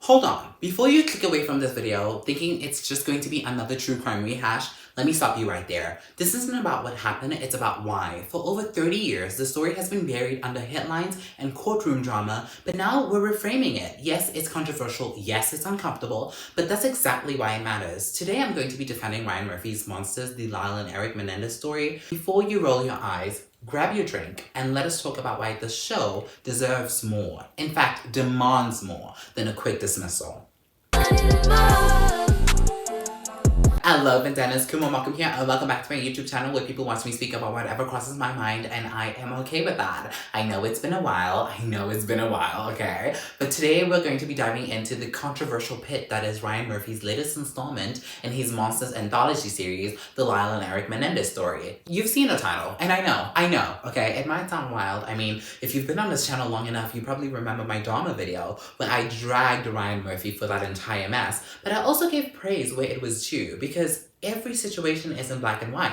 Hold on, before you click away from this video thinking it's just going to be another true crime rehash, let me stop you right there. This isn't about what happened, it's about why. For over 30 years, the story has been buried under headlines and courtroom drama, but now we're reframing it. Yes, it's controversial, yes, it's uncomfortable, but that's exactly why it matters. Today I'm going to be defending Ryan Murphy's Monsters, the Lyle and Erik Menendez story. Before you roll your eyes, grab your drink and let us talk about why the show deserves more. In fact, demands more than a quick dismissal. Ello Bandannas, Khumo, Markham here, and welcome back to my YouTube channel where people watch me speak about whatever crosses my mind, and I am okay with that. I know it's been a while, okay? But today we're going to be diving into the controversial pit that is Ryan Murphy's latest installment in his Monsters anthology series, The Lyle and Erik Menendez Story. You've seen the title, and I know, okay? It might sound wild. I mean, if you've been on this channel long enough, you probably remember my drama video where I dragged Ryan Murphy for that entire mess, but I also gave praise where it was due, because every situation isn't black and white.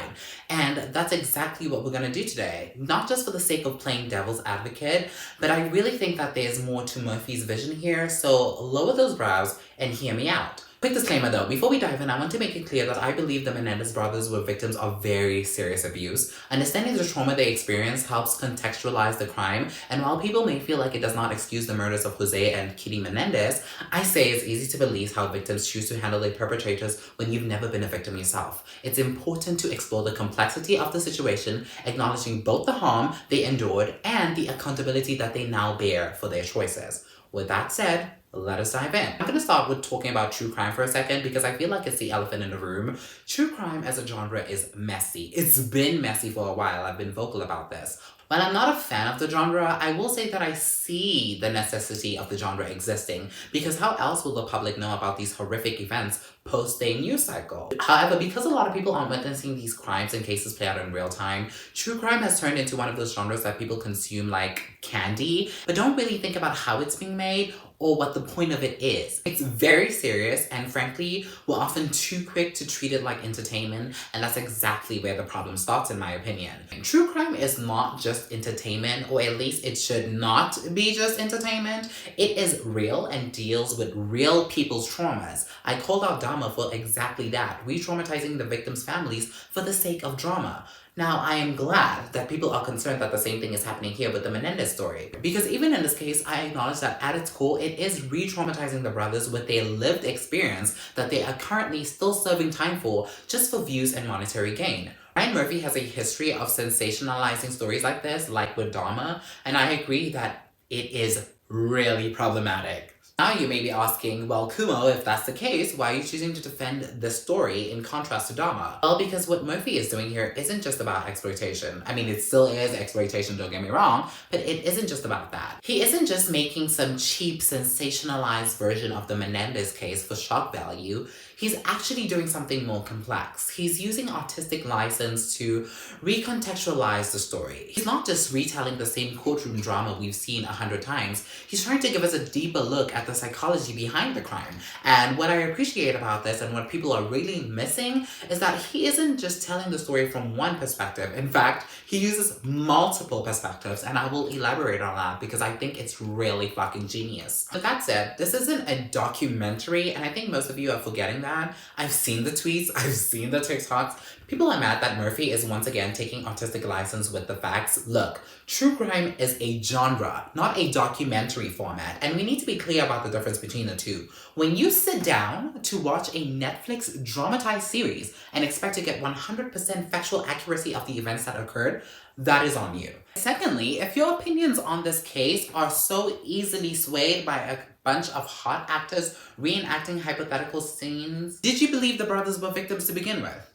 And that's exactly what we're gonna do today. Not just for the sake of playing devil's advocate, but I really think that there's more to Murphy's vision here, so lower those brows and hear me out. Quick disclaimer though, before we dive in, I want to make it clear that I believe the Menendez brothers were victims of very serious abuse. Understanding the trauma they experienced helps contextualize the crime, and while people may feel like it does not excuse the murders of Jose and Kitty Menendez, I say it's easy to believe how victims choose to handle their perpetrators when you've never been a victim yourself. It's important to explore the complexity of the situation, acknowledging both the harm they endured and the accountability that they now bear for their choices. With that said, let us dive in. I'm gonna start with talking about true crime for a second because I feel like it's the elephant in the room. True crime as a genre is messy. It's been messy for a while. I've been vocal about this. While I'm not a fan of the genre, I will say that I see the necessity of the genre existing, because how else will the public know about these horrific events post a news cycle? However, because a lot of people aren't witnessing these crimes and cases play out in real time, true crime has turned into one of those genres that people consume like candy, but don't really think about how it's being made or what the point of it is. It's very serious, and frankly, we're often too quick to treat it like entertainment, and that's exactly where the problem starts in my opinion. True crime is not just entertainment, or at least it should not be just entertainment. It is real and deals with real people's traumas. I called out drama for exactly that, re-traumatizing the victims' families for the sake of drama. Now, I am glad that people are concerned that the same thing is happening here with the Menendez story. Because even in this case, I acknowledge that at its core, it is re-traumatizing the brothers with their lived experience that they are currently still serving time for, just for views and monetary gain. Ryan Murphy has a history of sensationalizing stories like this, like with Dharma, and I agree that it is really problematic. Now you may be asking, well, Khumo, if that's the case, why are you choosing to defend this story in contrast to Dharma? Well, because what Murphy is doing here isn't just about exploitation. I mean, it still is exploitation, don't get me wrong, but it isn't just about that. He isn't just making some cheap, sensationalized version of the Menendez case for shock value. He's actually doing something more complex. He's using artistic license to recontextualize the story. He's not just retelling the same courtroom drama we've seen 100 times. He's trying to give us a deeper look at the psychology behind the crime. And what I appreciate about this, and what people are really missing, is that he isn't just telling the story from one perspective. In fact, he uses multiple perspectives, and I will elaborate on that because I think it's really fucking genius. But that said, this isn't a documentary, and I think most of you are forgetting that. I've seen the tweets, I've seen the TikToks. People are mad that Murphy is once again taking artistic license with the facts. Look, true crime is a genre, not a documentary format, and we need to be clear about the difference between the two. When you sit down to watch a Netflix dramatized series and expect to get 100% factual accuracy of the events that occurred, that is on you. Secondly, if your opinions on this case are so easily swayed by a bunch of hot actors reenacting hypothetical scenes, did you believe the brothers were victims to begin with?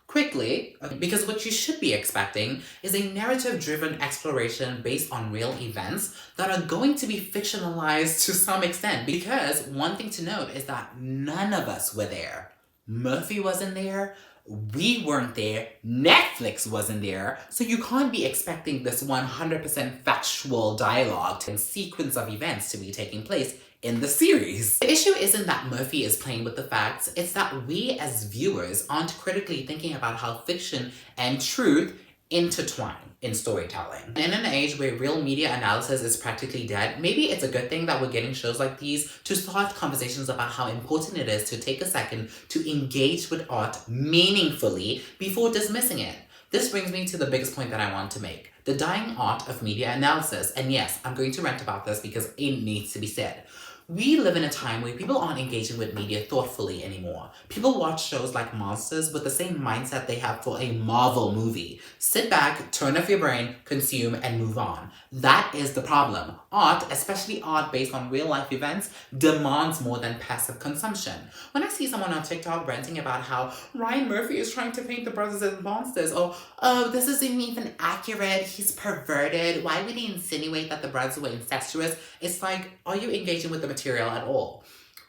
Quickly, because what you should be expecting is a narrative-driven exploration based on real events that are going to be fictionalized to some extent. Because one thing to note is that none of us were there. Murphy wasn't there. We weren't there, Netflix wasn't there, so you can't be expecting this 100% factual dialogue and sequence of events to be taking place in the series. The issue isn't that Murphy is playing with the facts, it's that we as viewers aren't critically thinking about how fiction and truth intertwine in storytelling. In an age where real media analysis is practically dead, maybe it's a good thing that we're getting shows like these to start conversations about how important it is to take a second to engage with art meaningfully before dismissing it. This brings me to the biggest point that I want to make: the dying art of media analysis. And yes, I'm going to rant about this because it needs to be said. We live in a time where people aren't engaging with media thoughtfully anymore. People watch shows like Monsters with the same mindset they have for a Marvel movie. Sit back, turn off your brain, consume, and move on. That is the problem. Art, especially art based on real life events, demands more than passive consumption. When I see someone on TikTok ranting about how Ryan Murphy is trying to paint the brothers as monsters, or, oh, this isn't even accurate, he's perverted, why would he insinuate that the brothers were incestuous? It's like, are you engaging with the material at all?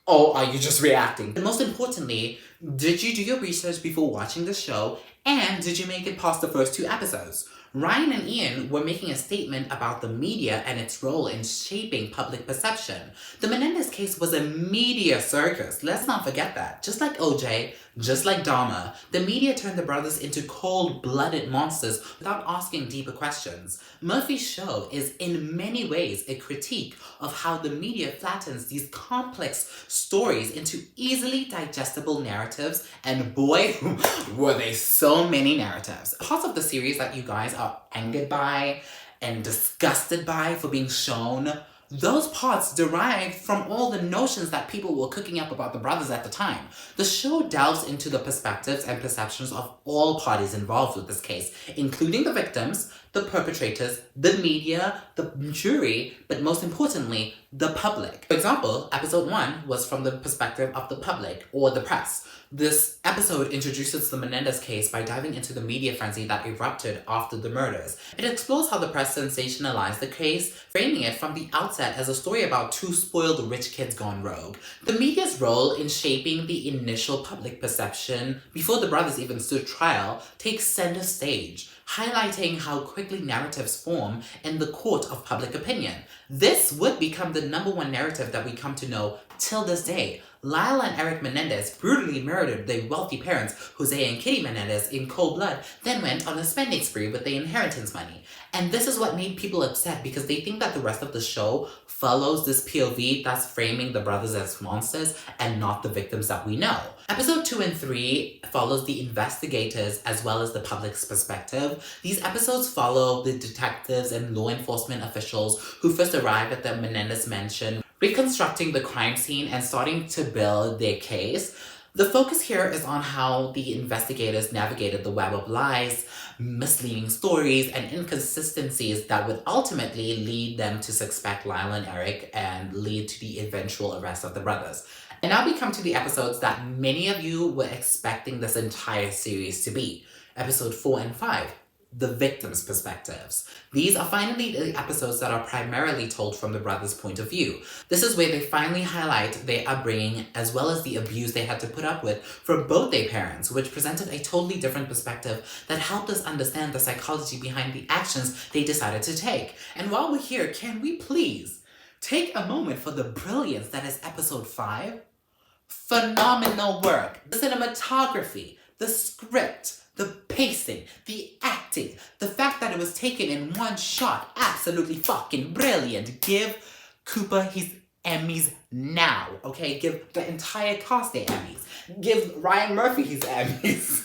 Or are you just reacting? And most importantly, did you do your research before watching the show? And did you make it past the first 2 episodes? Ryan and Ian were making a statement about the media and its role in shaping public perception. The Menendez case was a media circus. Let's not forget that. Just like OJ, just like Dahmer, the media turned the brothers into cold-blooded monsters without asking deeper questions. Murphy's show is in many ways a critique of how the media flattens these complex stories into easily digestible narratives, and boy, were they so many narratives. Parts of the series that you guys are angered by and disgusted by for being shown, those parts derived from all the notions that people were cooking up about the brothers at the time. The show delves into the perspectives and perceptions of all parties involved with this case, including the victims, the perpetrators, the media, the jury, but most importantly, the public. For example, episode 1 was from the perspective of the public, or the press. This episode introduces the Menendez case by diving into the media frenzy that erupted after the murders. It explores how the press sensationalized the case, framing it from the outset as a story about 2 spoiled rich kids gone rogue. The media's role in shaping the initial public perception before the brothers even stood trial takes center stage, highlighting how quickly narratives form in the court of public opinion. This would become the #1 narrative that we come to know till this day. Lyle and Erik Menendez brutally murdered their wealthy parents, Jose and Kitty Menendez, in cold blood, then went on a spending spree with their inheritance money. And this is what made people upset, because they think that the rest of the show follows this POV that's framing the brothers as monsters and not the victims that we know. Episode 2 and 3 follows the investigators as well as the public's perspective. These episodes follow the detectives and law enforcement officials who first arrived at the Menendez mansion, reconstructing the crime scene and starting to build their case. The focus here is on how the investigators navigated the web of lies, misleading stories, and inconsistencies that would ultimately lead them to suspect Lyle and Erik and lead to the eventual arrest of the brothers. And now we come to the episodes that many of you were expecting this entire series to be. Episode 4 and 5. The victims' perspectives. These are finally the episodes that are primarily told from the brothers' point of view. This is where they finally highlight their upbringing as well as the abuse they had to put up with from both their parents, which presented a totally different perspective that helped us understand the psychology behind the actions they decided to take. And while we're here, can we please take a moment for the brilliance that is episode 5? Phenomenal work. The cinematography, the script, the pacing, the acting, the fact that it was taken in one shot, absolutely fucking brilliant. Give Cooper his Emmys now, okay? Give the entire cast their Emmys. Give Ryan Murphy his Emmys.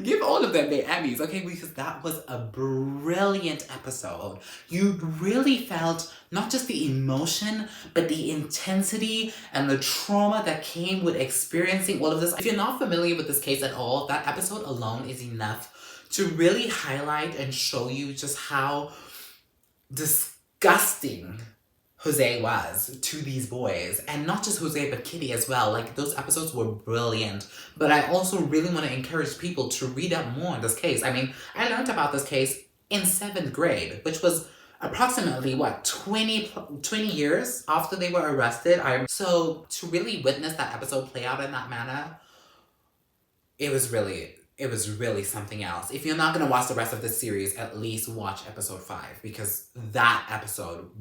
Give all of them their Emmys, okay? Because that was a brilliant episode. You really felt not just the emotion, but the intensity and the trauma that came with experiencing all of this. If you're not familiar with this case at all, that episode alone is enough to really highlight and show you just how disgusting Jose was to these boys. And not just Jose, but Kitty as well. Like, those episodes were brilliant. But I also really want to encourage people to read up more on this case. I mean, I learned about this case in 7th grade, which was approximately, 20 years after they were arrested. So to really witness that episode play out in that manner, it was really something else. If you're not going to watch the rest of this series, at least watch episode 5, because that episode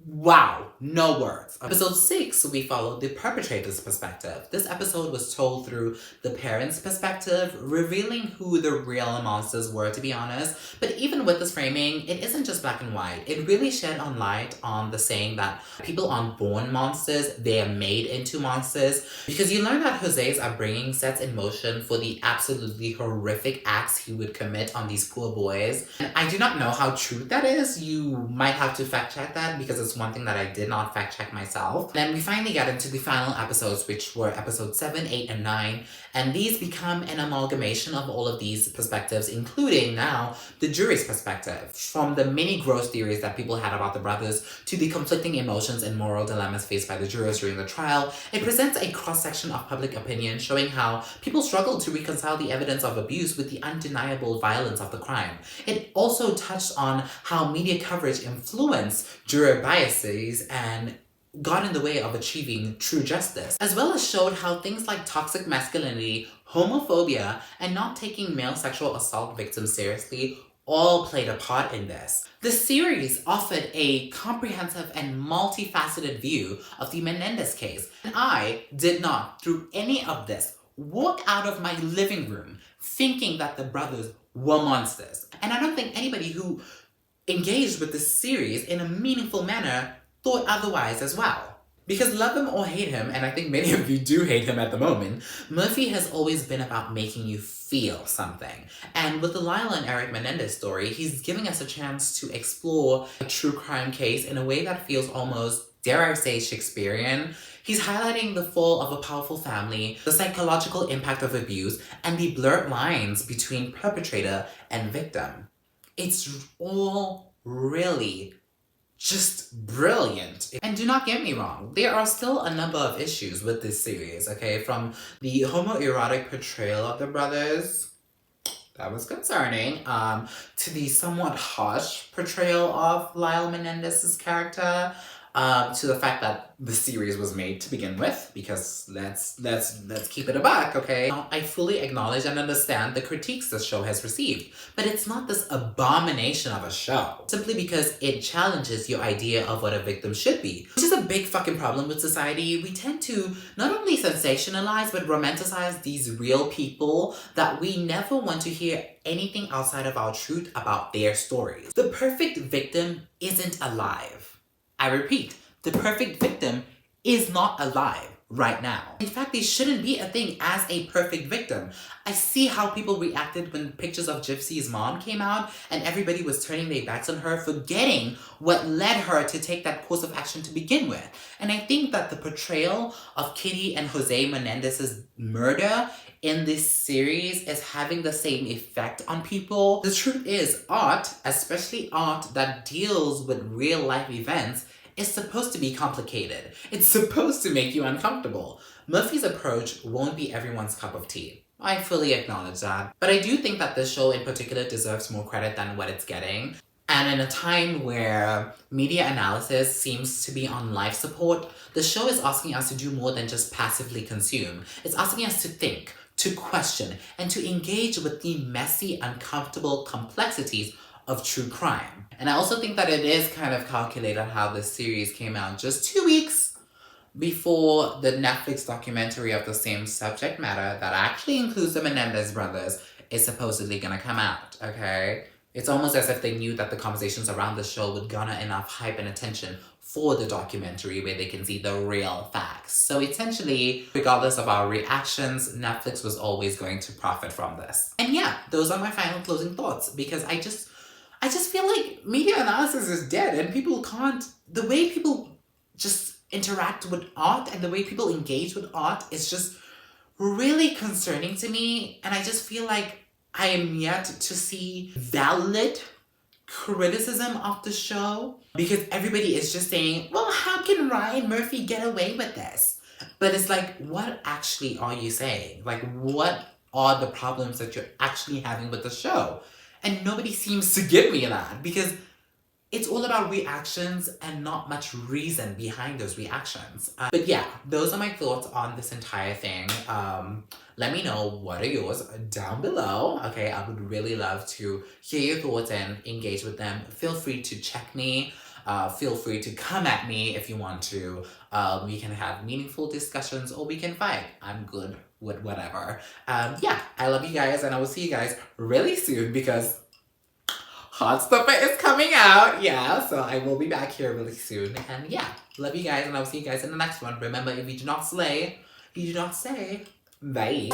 Wow, no words. Episode 6, we followed the perpetrator's perspective. This episode was told through the parents' perspective, revealing who the real monsters were, to be honest. But even with this framing, it isn't just black and white. It really shed on light on the saying that people aren't born monsters, they are made into monsters. Because you learn that Jose's upbringing sets in motion for the absolutely horrific acts he would commit on these poor boys. And I do not know how true that is. You might have to fact check that because it's one thing that I did not fact check myself. Then we finally got into the final episodes, which were episodes 7, 8, and 9. And these become an amalgamation of all of these perspectives, including now the jury's perspective. From the many gross theories that people had about the brothers to the conflicting emotions and moral dilemmas faced by the jurors during the trial, it presents a cross-section of public opinion showing how people struggle to reconcile the evidence of abuse with the undeniable violence of the crime. It also touched on how media coverage influenced juror biases and got in the way of achieving true justice, as well as showed how things like toxic masculinity, homophobia, and not taking male sexual assault victims seriously all played a part in this. The series offered a comprehensive and multifaceted view of the Menendez case, and I did not, through any of this, walk out of my living room thinking that the brothers were monsters. And I don't think anybody who engaged with this series in a meaningful manner thought otherwise as well. Because love him or hate him, and I think many of you do hate him at the moment, Murphy has always been about making you feel something. And with the Lyle and Erik Menendez story, he's giving us a chance to explore a true crime case in a way that feels almost, dare I say, Shakespearean. He's highlighting the fall of a powerful family, the psychological impact of abuse, and the blurred lines between perpetrator and victim. It's all really just brilliant. And do not get me wrong, there are still a number of issues with this series, okay? From the homoerotic portrayal of the brothers, that was concerning, to the somewhat harsh portrayal of Lyle Menendez's character, to the fact that the series was made to begin with, because let's keep it a buck, okay? I fully acknowledge and understand the critiques this show has received, but it's not this abomination of a show, simply because it challenges your idea of what a victim should be, which is a big fucking problem with society. We tend to not only sensationalize, but romanticize these real people that we never want to hear anything outside of our truth about their stories. The perfect victim isn't alive. I repeat, the perfect victim is not alive right now. In fact, they shouldn't be a thing as a perfect victim. I see how people reacted when pictures of Gypsy's mom came out and everybody was turning their backs on her, forgetting what led her to take that course of action to begin with. And I think that the portrayal of Kitty and Jose Menendez's murder in this series is having the same effect on people. The truth is, art, especially art that deals with real life events, is supposed to be complicated. It's supposed to make you uncomfortable. Murphy's approach won't be everyone's cup of tea. I fully acknowledge that. But I do think that this show in particular deserves more credit than what it's getting. And in a time where media analysis seems to be on life support, the show is asking us to do more than just passively consume. It's asking us to think, to question, and to engage with the messy, uncomfortable complexities of true crime. And I also think that it is kind of calculated how this series came out just 2 weeks before the Netflix documentary of the same subject matter that actually includes the Menendez brothers is supposedly gonna come out, okay? It's almost as if they knew that the conversations around the show would garner enough hype and attention for the documentary where they can see the real facts. So essentially, regardless of our reactions, Netflix was always going to profit from this. And yeah, those are my final closing thoughts, because I just feel like media analysis is dead and people can't, the way people just interact with art and the way people engage with art is just really concerning to me. And I just feel like I am yet to see valid criticism of the show, because everybody is just saying, well, how can Ryan Murphy get away with this? But it's like, what actually are you saying? Like, what are the problems that you're actually having with the show? And nobody seems to give me that, because it's all about reactions and not much reason behind those reactions. But yeah, those are my thoughts on this entire thing. Let me know what are yours down below. Okay, I would really love to hear your thoughts and engage with them. Feel free to check me Feel free to come at me if you want to. We can have meaningful discussions or we can fight. I'm good with whatever. Yeah, I love you guys and I will see you guys really soon because Hot Stuffer is coming out. Yeah, so I will be back here really soon. And yeah, love you guys and I will see you guys in the next one. Remember, if you do not slay, you do not say. Bye.